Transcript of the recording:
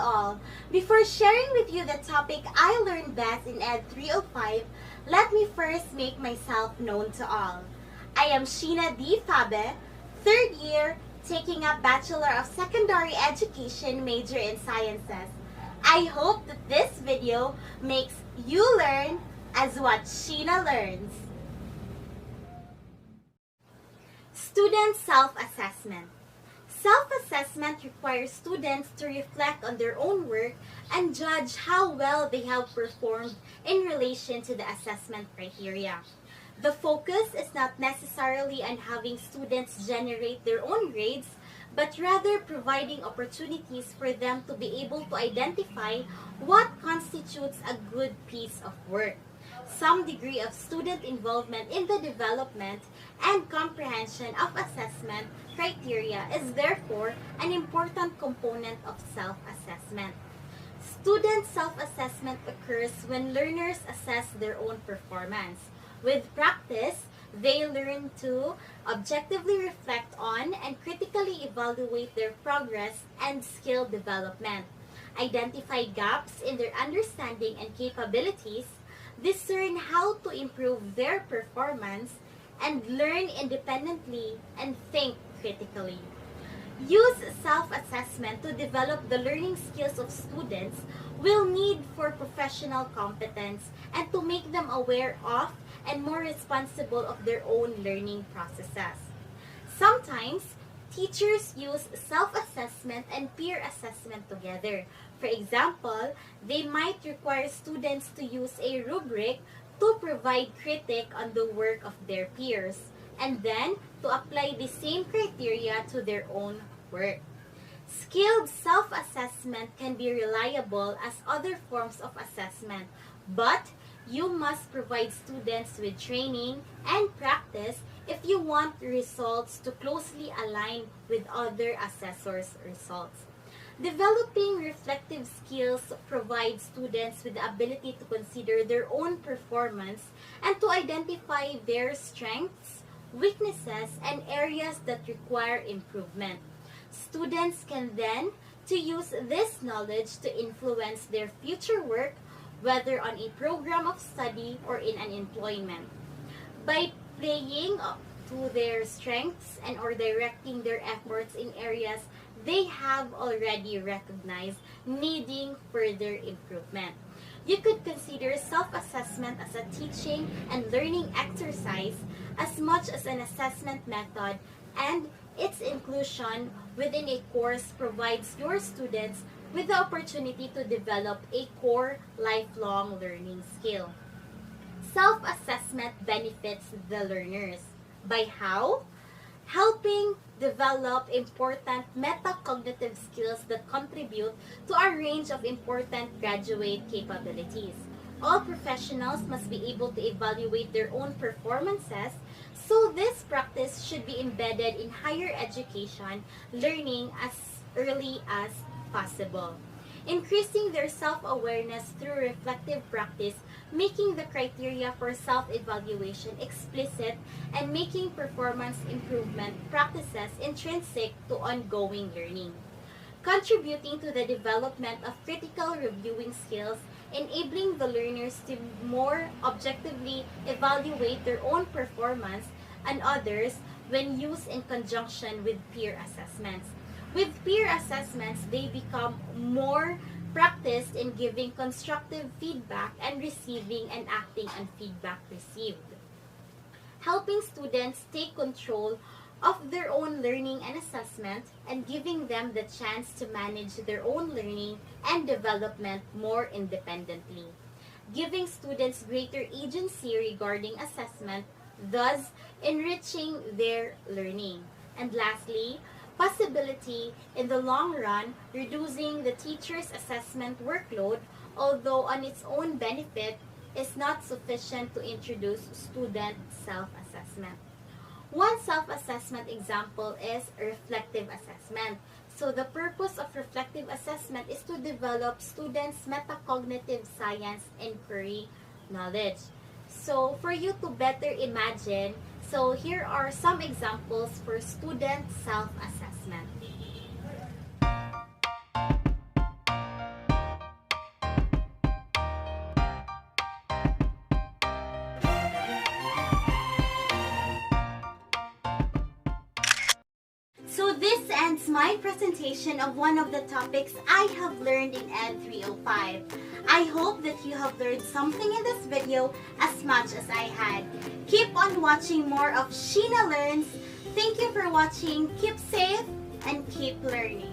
to all. Before sharing with you the topic I learned best in Ed 305, let me first make myself known to all. I am Sheena D. Fabe, third year, taking up Bachelor of Secondary Education major in Sciences. I hope that this video makes you learn as what Sheena learns. Student self-assessment. Self-assessment requires students to reflect on their own work and judge how well they have performed in relation to the assessment criteria. The focus is not necessarily on having students generate their own grades, but rather providing opportunities for them to be able to identify what constitutes a good piece of work. Some degree of student involvement in the development and comprehension of assessment criteria is therefore an important component of self-assessment. Student self-assessment occurs when learners assess their own performance. With practice, they learn to objectively reflect on and critically evaluate their progress and skill development, identify gaps in their understanding and capabilities, discern how to improve their performance, and learn independently and think critically. Use self-assessment to develop the learning skills of students will need for professional competence and to make them aware of and more responsible of their own learning processes. Sometimes, teachers use self-assessment and peer assessment together. For example, they might require students to use a rubric to provide critique on the work of their peers, and then to apply the same criteria to their own work. Skilled self-assessment can be reliable as other forms of assessment, but you must provide students with training and practice if you want results to closely align with other assessors' results. Developing reflective skills provides students with the ability to consider their own performance and to identify their strengths, weaknesses, and areas that require improvement. Students can then use this knowledge to influence their future work, whether on a program of study or in an employment. By playing to their strengths and or directing their efforts in areas they have already recognized needing further improvement. You could consider self-assessment as a teaching and learning exercise as much as an assessment method, and its inclusion within a course provides your students with the opportunity to develop a core lifelong learning skill. Self-assessment benefits the learners. By how? Helping develop important metacognitive skills that contribute to a range of important graduate capabilities. All professionals must be able to evaluate their own performances, so this practice should be embedded in higher education learning as early as possible. Increasing their self-awareness through reflective practice, making the criteria for self-evaluation explicit, and making performance improvement practices intrinsic to ongoing learning. Contributing to the development of critical reviewing skills, enabling the learners to more objectively evaluate their own performance and others when used in conjunction with peer assessments. With peer assessments, they become more practiced in giving constructive feedback and receiving and acting on feedback received. Helping students take control of their own learning and assessment and giving them the chance to manage their own learning and development more independently. Giving students greater agency regarding assessment, thus enriching their learning. And lastly, possibility in the long run reducing the teacher's assessment workload, although on its own benefit is not sufficient to introduce student self-assessment. One self-assessment example is reflective assessment. So the purpose of reflective assessment is to develop students' metacognitive science inquiry knowledge. So for you to better imagine, so here are some examples for student self-assessment. my presentation of one of the topics I have learned in Ed 305. I hope that you have learned something in this video as much as I had. Keep on watching more of Sheena Learns. Thank you for watching. Keep safe and keep learning.